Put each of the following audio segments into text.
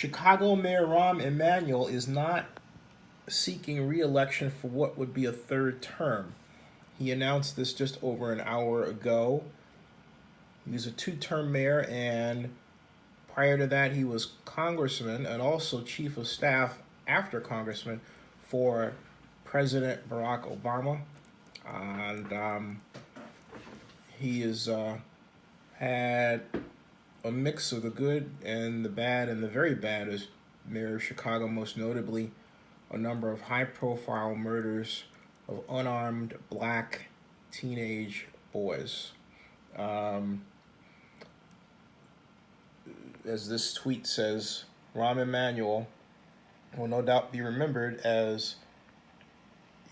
Chicago Mayor Rahm Emanuel is not seeking re-election for what would be a third term. He announced this just over an hour ago. He's a two-term mayor, and prior to that, he was congressman and also chief of staff after congressman for President Barack Obama. And he has had a mix of the good and the bad and the very bad as mayor of Chicago, most notably a number of high-profile murders of unarmed black teenage boys. As this tweet says, Rahm Emanuel will no doubt be remembered as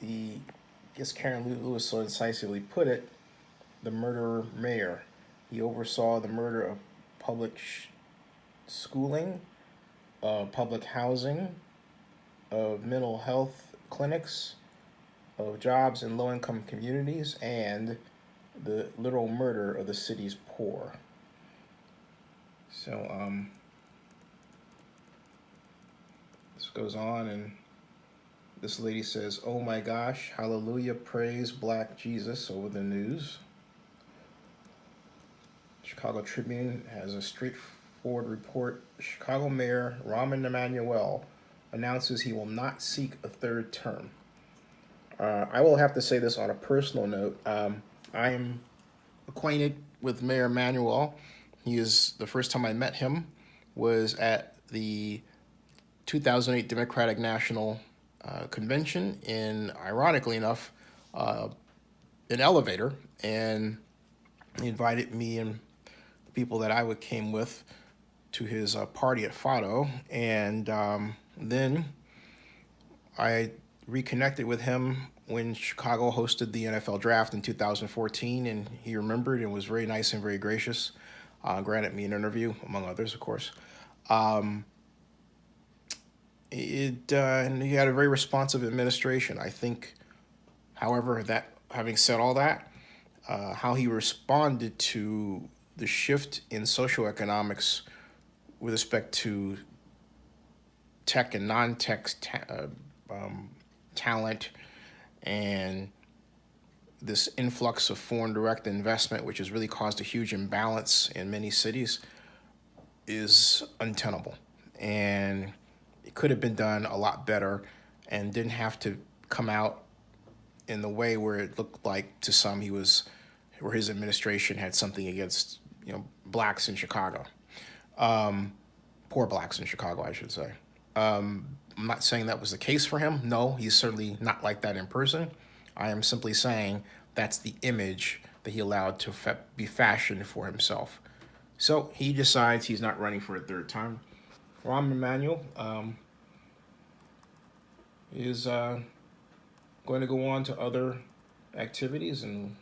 the, I guess Karen Lewis so incisively put it, the murderer mayor. He oversaw the murder of public schooling, public housing, of mental health clinics, of jobs in low-income communities, and the literal murder of the city's poor. So this goes on, and this lady says, "Oh my gosh, hallelujah, praise Black Jesus," over the news. Chicago Tribune has a straightforward report. Chicago Mayor Rahm Emanuel announces he will not seek a third term. I will have to say this on a personal note. I am acquainted with Mayor Emanuel. The first time I met him was at the 2008 Democratic National Convention in, ironically enough, an elevator, and he invited me and the people that I came with to his party at Fado, and then I reconnected with him when Chicago hosted the NFL draft in 2014, and he remembered and was very nice and very gracious. Granted me an interview, among others, of course. And he had a very responsive administration. I think, however, that having said all that, how he responded to the shift in socioeconomics with respect to tech and non-tech talent, and this influx of foreign direct investment, which has really caused a huge imbalance in many cities, is untenable. And it could have been done a lot better and didn't have to come out in the way where it looked like to some where his administration had something against, blacks in Chicago. Poor blacks in Chicago, I should say. I'm not saying that was the case for him. No, he's certainly not like that in person. I am simply saying that's the image that he allowed to be fashioned for himself. So he decides he's not running for a third time. Rahm Emanuel is going to go on to other activities, and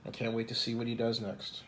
I can't wait to see what he does next.